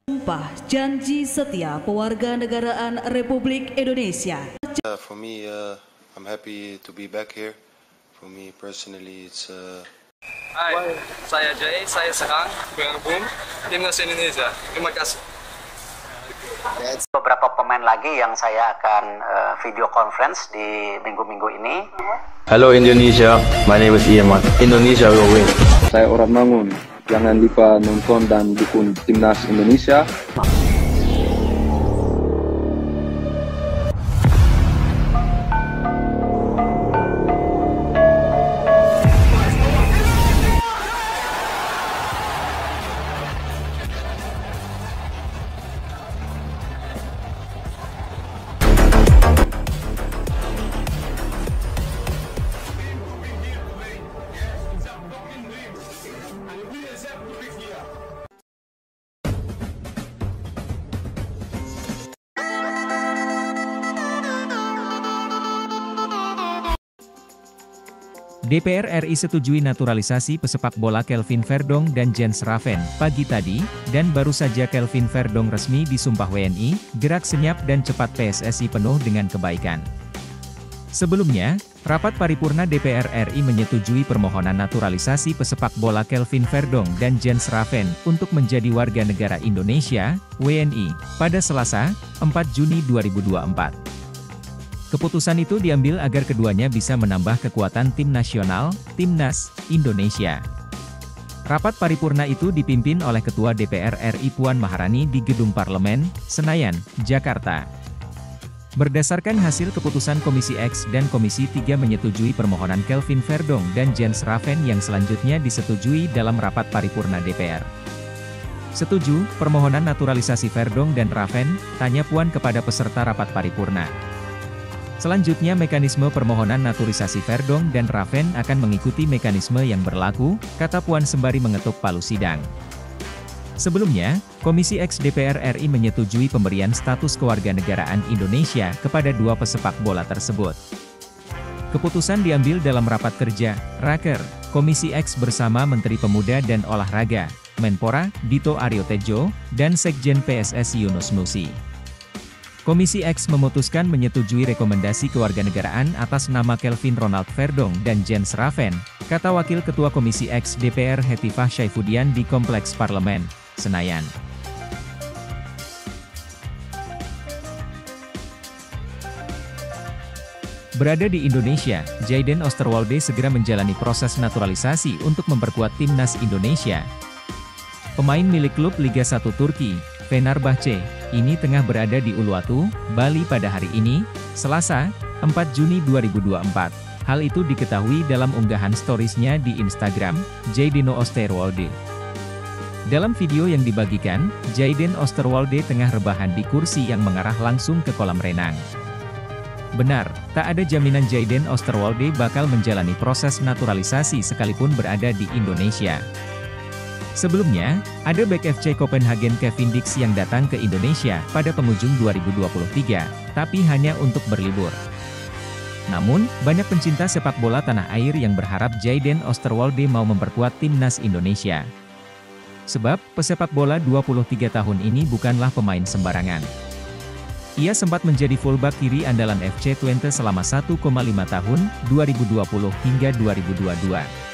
Sumpah Janji Setia Pewarganegaraan Republik Indonesia. For me, I'm happy to be back here. For me personally, it's. Hai, saya Jay, saya Serang, bergabung Timnas Indonesia. Terima kasih. Beberapa pemain lagi yang saya akan video conference di minggu-minggu ini. Hello Indonesia, my name is Ian. Indonesia will win. Saya Orang Mangun. Jangan lupa nonton dan dukung Timnas Indonesia. DPR RI setujui naturalisasi pesepak bola Kelvin Verdong dan Jens Raven pagi tadi, dan baru saja Kelvin Verdong resmi disumpah WNI, gerak senyap dan cepat PSSI penuh dengan kebaikan. Sebelumnya, rapat paripurna DPR RI menyetujui permohonan naturalisasi pesepak bola Kelvin Verdong dan Jens Raven untuk menjadi warga negara Indonesia, WNI, pada Selasa, 4 Juni 2024. Keputusan itu diambil agar keduanya bisa menambah kekuatan tim nasional, Timnas Indonesia. Rapat paripurna itu dipimpin oleh Ketua DPR RI Puan Maharani di Gedung Parlemen, Senayan, Jakarta. Berdasarkan hasil keputusan Komisi X dan Komisi 3 menyetujui permohonan Kelvin Verdong dan Jens Raven yang selanjutnya disetujui dalam rapat paripurna DPR. Setuju, permohonan naturalisasi Verdong dan Raven, tanya Puan kepada peserta rapat paripurna. Selanjutnya mekanisme permohonan naturalisasi Verdong dan Raven akan mengikuti mekanisme yang berlaku, kata Puan sembari mengetuk palu sidang. Sebelumnya, Komisi X DPR RI menyetujui pemberian status kewarganegaraan Indonesia kepada dua pesepak bola tersebut. Keputusan diambil dalam rapat kerja, Raker, Komisi X bersama Menteri Pemuda dan Olahraga, Menpora, Dito Aryo Tejo, dan Sekjen PSSI Yunus Nusi. Komisi X memutuskan menyetujui rekomendasi kewarganegaraan atas nama Kelvin Ronald Verdong dan Jens Raven, kata Wakil Ketua Komisi X DPR Hetifah Syaifudian di Kompleks Parlemen, Senayan. Berada di Indonesia, Jayden Osterwolde segera menjalani proses naturalisasi untuk memperkuat Timnas Indonesia. Pemain milik klub Liga 1 Turki, Fenerbahce, ini tengah berada di Uluwatu, Bali pada hari ini, Selasa, 4 Juni 2024. Hal itu diketahui dalam unggahan storiesnya di Instagram, Jayden Osterwolde. Dalam video yang dibagikan, Jayden Osterwolde tengah rebahan di kursi yang mengarah langsung ke kolam renang. Benar, tak ada jaminan Jayden Osterwolde bakal menjalani proses naturalisasi sekalipun berada di Indonesia. Sebelumnya, ada bek FC Copenhagen Kevin Dix yang datang ke Indonesia pada penghujung 2023, tapi hanya untuk berlibur. Namun, banyak pencinta sepak bola tanah air yang berharap Jayden Osterwolde mau memperkuat Timnas Indonesia. Sebab, pesepak bola 23 tahun ini bukanlah pemain sembarangan. Ia sempat menjadi fullback kiri andalan FC Twente selama 1,5 tahun, 2020 hingga 2022.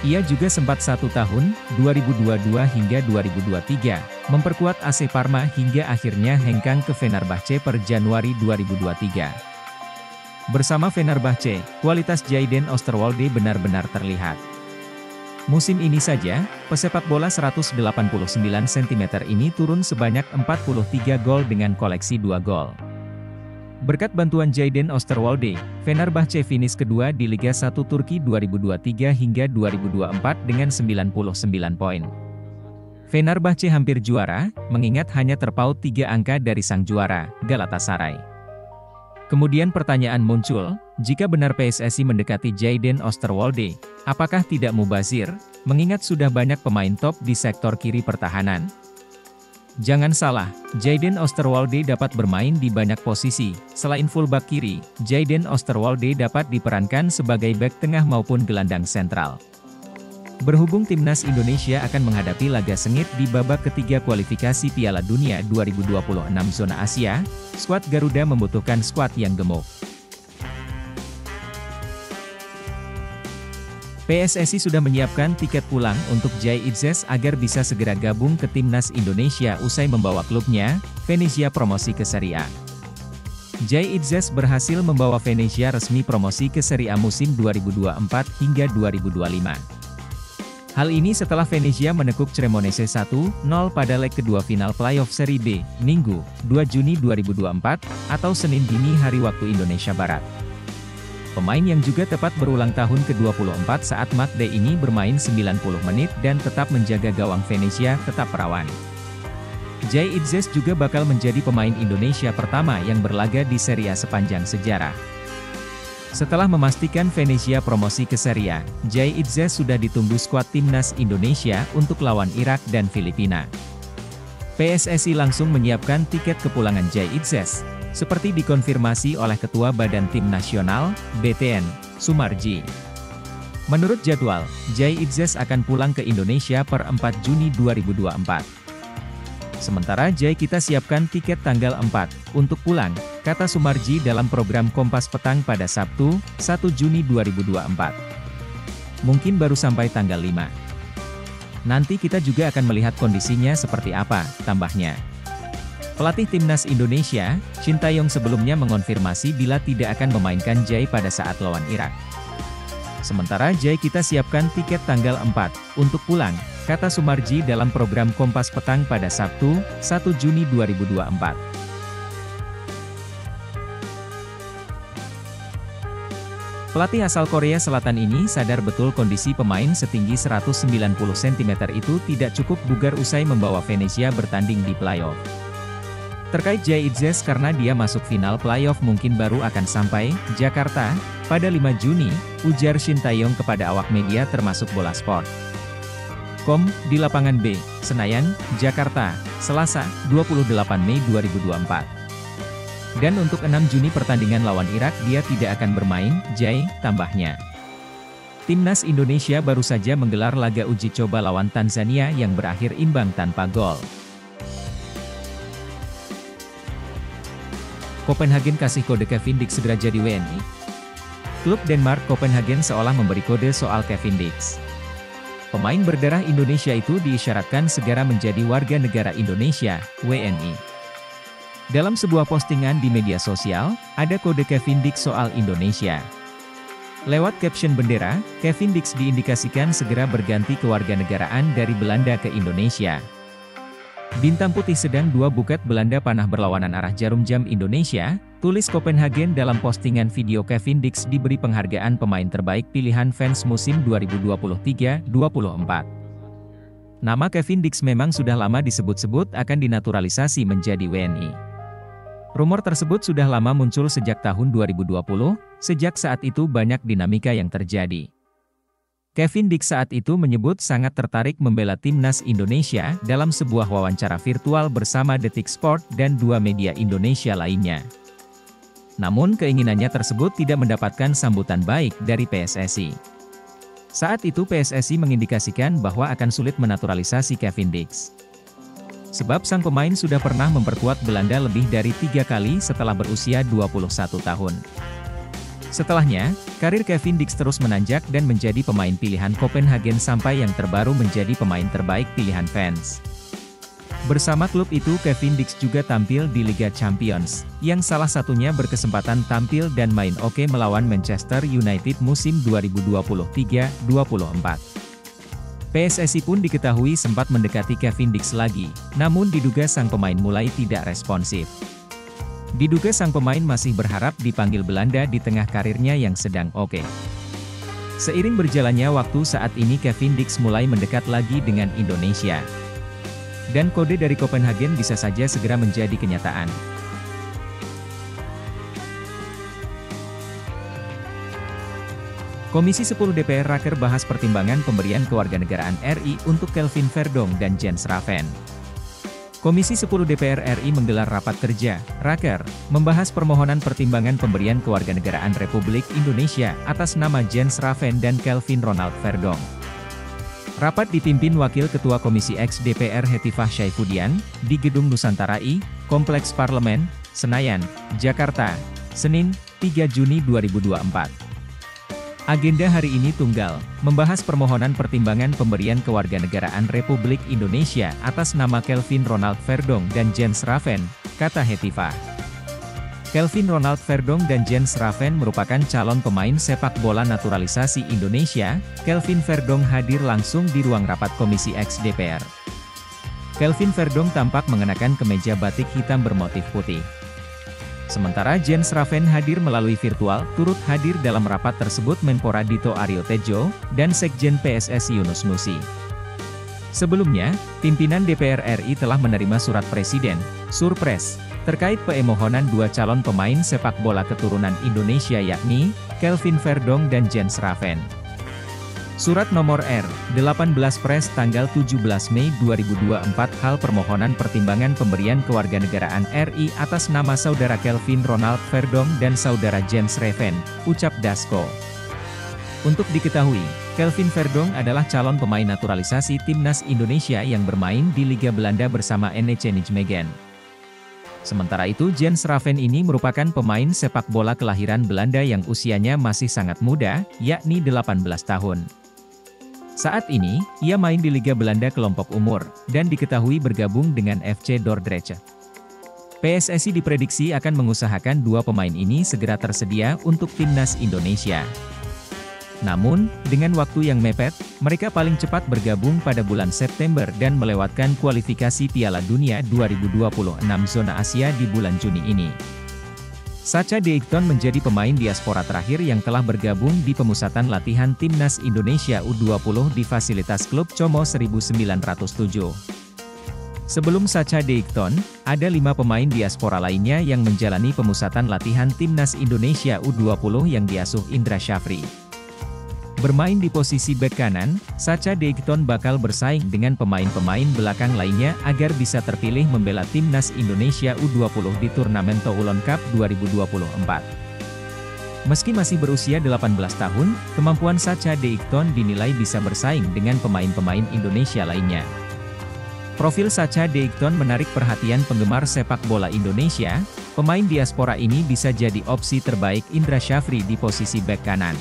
Ia juga sempat 1 tahun, 2022 hingga 2023, memperkuat AC Parma hingga akhirnya hengkang ke Fenerbahce per Januari 2023. Bersama Fenerbahce, kualitas Jayden Osterwolde benar-benar terlihat. Musim ini saja, pesepak bola 189 cm ini turun sebanyak 43 gol dengan koleksi 2 gol. Berkat bantuan Jayden Osterwolde, Fenerbahce finish kedua di Liga 1 Turki 2023 hingga 2024 dengan 99 poin. Fenerbahce hampir juara, mengingat hanya terpaut 3 angka dari sang juara, Galatasaray. Kemudian pertanyaan muncul, jika benar PSSI mendekati Jayden Osterwolde, apakah tidak mubazir, mengingat sudah banyak pemain top di sektor kiri pertahanan? Jangan salah, Jayden Osterwolde dapat bermain di banyak posisi. Selain fullback kiri, Jayden Osterwolde dapat diperankan sebagai bek tengah maupun gelandang sentral. Berhubung timnas Indonesia akan menghadapi laga sengit di babak ketiga kualifikasi Piala Dunia 2026 zona Asia, skuad Garuda membutuhkan skuad yang gemuk. PSSI sudah menyiapkan tiket pulang untuk Jai Idzes agar bisa segera gabung ke timnas Indonesia usai membawa klubnya, Venezia promosi ke Serie A. Jai Idzes berhasil membawa Venezia resmi promosi ke Serie A musim 2024 hingga 2025. Hal ini setelah Venezia menekuk Cremonese 1-0 pada leg kedua final playoff Serie B, Minggu, 2 Juni 2024, atau Senin dini hari waktu Indonesia Barat. Pemain yang juga tepat berulang tahun ke-24 saat matchday ini bermain 90 menit dan tetap menjaga gawang Venezia tetap perawan. Jai Idzes juga bakal menjadi pemain Indonesia pertama yang berlaga di Serie A sepanjang sejarah. Setelah memastikan Venezia promosi ke Serie A, Jai Idzes sudah ditunggu skuad timnas Indonesia untuk lawan Irak dan Filipina. PSSI langsung menyiapkan tiket kepulangan Jai Idzes, seperti dikonfirmasi oleh Ketua Badan Tim Nasional, BTN, Sumarji. Menurut jadwal, Jai Idzes akan pulang ke Indonesia per 4 Juni 2024. Sementara Jai kita siapkan tiket tanggal 4, untuk pulang, kata Sumarji dalam program Kompas Petang pada Sabtu, 1 Juni 2024. Mungkin baru sampai tanggal 5. Nanti kita juga akan melihat kondisinya seperti apa, tambahnya. Pelatih Timnas Indonesia, Shin Tae-yong sebelumnya mengonfirmasi bila tidak akan memainkan Jai pada saat lawan Irak. Sementara Jai kita siapkan tiket tanggal 4, untuk pulang, kata Sumarji dalam program Kompas Petang pada Sabtu, 1 Juni 2024. Pelatih asal Korea Selatan ini sadar betul kondisi pemain setinggi 190 cm itu tidak cukup bugar usai membawa Venezia bertanding di playoff. Terkait Jai Idzes karena dia masuk final playoff mungkin baru akan sampai Jakarta pada 5 Juni, ujar Shin Tae-yong kepada awak media termasuk Bola Sport. Di lapangan B, Senayan, Jakarta, Selasa, 28 Mei 2024. Dan untuk 6 Juni pertandingan lawan Irak dia tidak akan bermain, Jai, tambahnya. Timnas Indonesia baru saja menggelar laga uji coba lawan Tanzania yang berakhir imbang tanpa gol. Copenhagen kasih kode Kevin Dix segera jadi WNI. Klub Denmark Copenhagen seolah memberi kode soal Kevin Dix. Pemain berdarah Indonesia itu diisyaratkan segera menjadi warga negara Indonesia, WNI. Dalam sebuah postingan di media sosial, ada kode Kevin Dix soal Indonesia. Lewat caption bendera, Kevin Dix diindikasikan segera berganti kewarganegaraan dari Belanda ke Indonesia. Bintang putih sedang 2 buket Belanda panah berlawanan arah jarum jam Indonesia, tulis Copenhagen dalam postingan video. Kevin Dix diberi penghargaan pemain terbaik pilihan fans musim 2023-24. Nama Kevin Dix memang sudah lama disebut-sebut akan dinaturalisasi menjadi WNI. Rumor tersebut sudah lama muncul sejak tahun 2020, sejak saat itu banyak dinamika yang terjadi. Kevin Dix saat itu menyebut sangat tertarik membela timnas Indonesia dalam sebuah wawancara virtual bersama Detik Sport dan 2 media Indonesia lainnya. Namun keinginannya tersebut tidak mendapatkan sambutan baik dari PSSI. Saat itu PSSI mengindikasikan bahwa akan sulit menaturalisasi Kevin Dix. Sebab sang pemain sudah pernah memperkuat Belanda lebih dari 3 kali setelah berusia 21 tahun. Setelahnya, karir Kevin Dix terus menanjak dan menjadi pemain pilihan Copenhagen sampai yang terbaru menjadi pemain terbaik pilihan fans. Bersama klub itu Kevin Dix juga tampil di Liga Champions, yang salah satunya berkesempatan tampil dan main oke melawan Manchester United musim 2023-24. PSSI pun diketahui sempat mendekati Kevin Dix lagi, namun diduga sang pemain mulai tidak responsif. Diduga sang pemain masih berharap dipanggil Belanda di tengah karirnya yang sedang oke. Seiring berjalannya waktu saat ini Kevin Dix mulai mendekat lagi dengan Indonesia. Dan kode dari Copenhagen bisa saja segera menjadi kenyataan. Komisi 10 DPR Raker bahas pertimbangan pemberian kewarganegaraan RI untuk Kelvin Verdong dan Jens Raven. Komisi 10 DPR RI menggelar rapat kerja, Raker, membahas permohonan pertimbangan pemberian kewarganegaraan Republik Indonesia atas nama Jens Raven dan Kelvin Ronald Verdong. Rapat dipimpin Wakil Ketua Komisi X DPR Hetifah Syaifudian, di Gedung Nusantara I, Kompleks Parlemen, Senayan, Jakarta, Senin, 3 Juni 2024. Agenda hari ini tunggal, membahas permohonan pertimbangan pemberian kewarganegaraan Republik Indonesia atas nama Kelvin Ronald Verdonk dan Jens Raven, kata Hetifah. Kelvin Ronald Verdonk dan Jens Raven merupakan calon pemain sepak bola naturalisasi Indonesia. Kelvin Verdonk hadir langsung di ruang rapat Komisi X DPR. Kelvin Verdonk tampak mengenakan kemeja batik hitam bermotif putih. Sementara Jens Raven hadir melalui virtual. Turut hadir dalam rapat tersebut Menpora Dito Aryo Tejo, dan Sekjen PSSI Yunus Nusi. Sebelumnya, pimpinan DPR RI telah menerima surat Presiden, Surpres, terkait permohonan dua calon pemain sepak bola keturunan Indonesia yakni, Kelvin Verdonk dan Jens Raven. Surat nomor R-18 Pres tanggal 17 Mei 2024 hal permohonan pertimbangan pemberian kewarganegaraan RI atas nama saudara Kelvin Ronald Verdonk dan saudara Jens Raven, ucap Dasko. Untuk diketahui, Kelvin Verdonk adalah calon pemain naturalisasi Timnas Indonesia yang bermain di Liga Belanda bersama NEC Nijmegen. Sementara itu Jens Raven ini merupakan pemain sepak bola kelahiran Belanda yang usianya masih sangat muda, yakni 18 tahun. Saat ini, ia main di Liga Belanda kelompok umur, dan diketahui bergabung dengan FC Dordrecht. PSSI diprediksi akan mengusahakan dua pemain ini segera tersedia untuk Timnas Indonesia. Namun, dengan waktu yang mepet, mereka paling cepat bergabung pada bulan September dan melewatkan kualifikasi Piala Dunia 2026 zona Asia di bulan Juni ini. Sacha Deikton menjadi pemain diaspora terakhir yang telah bergabung di pemusatan latihan Timnas Indonesia U20 di fasilitas klub Como 1907. Sebelum Sacha Deikton, ada 5 pemain diaspora lainnya yang menjalani pemusatan latihan Timnas Indonesia U20 yang diasuh Indra Syafri. Bermain di posisi bek kanan, Sacha Deikton bakal bersaing dengan pemain-pemain belakang lainnya agar bisa terpilih membela Timnas Indonesia U20 di turnamen Toulon Cup 2024. Meski masih berusia 18 tahun, kemampuan Sacha Deikton dinilai bisa bersaing dengan pemain-pemain Indonesia lainnya. Profil Sacha Deikton menarik perhatian penggemar sepak bola Indonesia. Pemain diaspora ini bisa jadi opsi terbaik Indra Syafri di posisi bek kanan.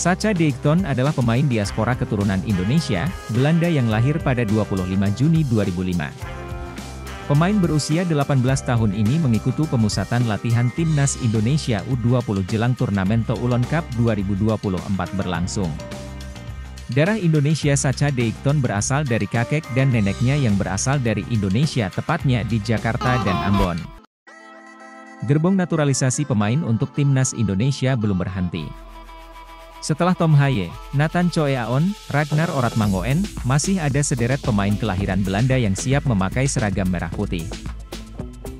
Sacha Deikton adalah pemain diaspora keturunan Indonesia, Belanda yang lahir pada 25 Juni 2005. Pemain berusia 18 tahun ini mengikuti pemusatan latihan Timnas Indonesia U20 jelang turnamen Toulon Cup 2024 berlangsung. Darah Indonesia Sacha Deikton berasal dari kakek dan neneknya yang berasal dari Indonesia tepatnya di Jakarta dan Ambon. Gerbong naturalisasi pemain untuk Timnas Indonesia belum berhenti. Setelah Tom Haye, Nathan Choeaon, Ragnar Oratmangoen, masih ada sederet pemain kelahiran Belanda yang siap memakai seragam merah putih.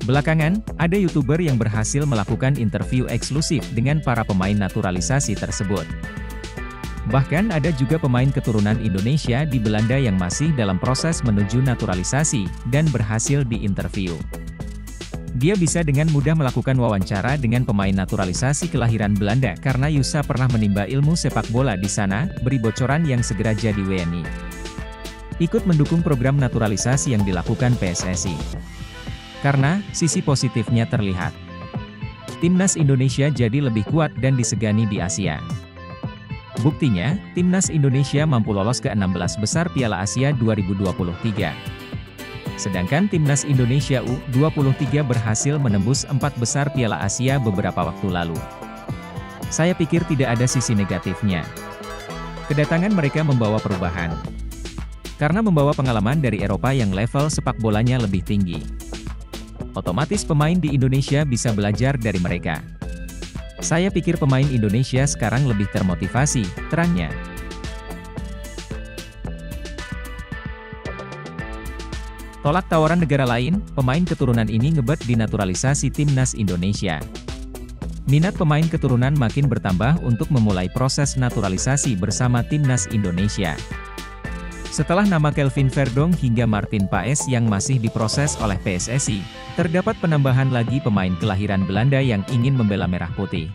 Belakangan, ada YouTuber yang berhasil melakukan interview eksklusif dengan para pemain naturalisasi tersebut. Bahkan ada juga pemain keturunan Indonesia di Belanda yang masih dalam proses menuju naturalisasi, dan berhasil diinterview. Dia bisa dengan mudah melakukan wawancara dengan pemain naturalisasi kelahiran Belanda karena Yusa pernah menimba ilmu sepak bola di sana, beri bocoran yang segera jadi WNI. Ikut mendukung program naturalisasi yang dilakukan PSSI. Karena, sisi positifnya terlihat. Timnas Indonesia jadi lebih kuat dan disegani di Asia. Buktinya, Timnas Indonesia mampu lolos ke 16 besar Piala Asia 2023. Sedangkan Timnas Indonesia U23 berhasil menembus 4 besar Piala Asia beberapa waktu lalu. Saya pikir tidak ada sisi negatifnya. Kedatangan mereka membawa perubahan. Karena membawa pengalaman dari Eropa yang level sepak bolanya lebih tinggi. Otomatis pemain di Indonesia bisa belajar dari mereka. Saya pikir pemain Indonesia sekarang lebih termotivasi, terangnya. Tolak tawaran negara lain, pemain keturunan ini ngebet di naturalisasi Timnas Indonesia. Minat pemain keturunan makin bertambah untuk memulai proses naturalisasi bersama Timnas Indonesia. Setelah nama Kelvin Verdonk hingga Martin Paes yang masih diproses oleh PSSI, terdapat penambahan lagi pemain kelahiran Belanda yang ingin membela merah putih.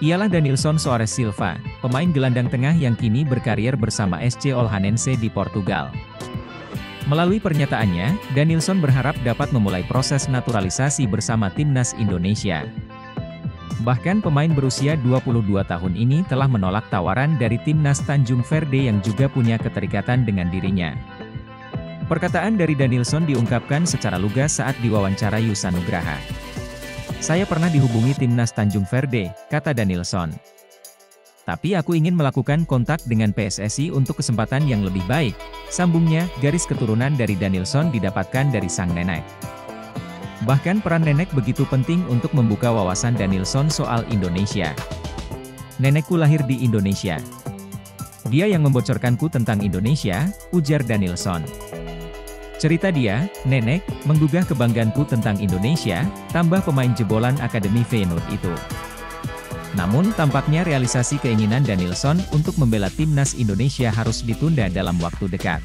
Ialah Danilson Soares Silva, pemain gelandang tengah yang kini berkarir bersama SC Olhanense di Portugal. Melalui pernyataannya, Denilson berharap dapat memulai proses naturalisasi bersama timnas Indonesia. Bahkan pemain berusia 22 tahun ini telah menolak tawaran dari timnas Tanjung Verde yang juga punya keterikatan dengan dirinya. Perkataan dari Denilson diungkapkan secara lugas saat diwawancara Yusa Nugraha. "Saya pernah dihubungi timnas Tanjung Verde," kata Denilson. "Tapi aku ingin melakukan kontak dengan PSSI untuk kesempatan yang lebih baik," sambungnya. Garis keturunan dari Denilson didapatkan dari sang nenek. Bahkan peran nenek begitu penting untuk membuka wawasan Denilson soal Indonesia. "Nenekku lahir di Indonesia. Dia yang membocorkanku tentang Indonesia," ujar Denilson. Cerita dia, "Nenek, menggugah kebanggaanku tentang Indonesia," tambah pemain jebolan Akademi Feyenoord itu. Namun tampaknya realisasi keinginan Denilson untuk membela timnas Indonesia harus ditunda dalam waktu dekat.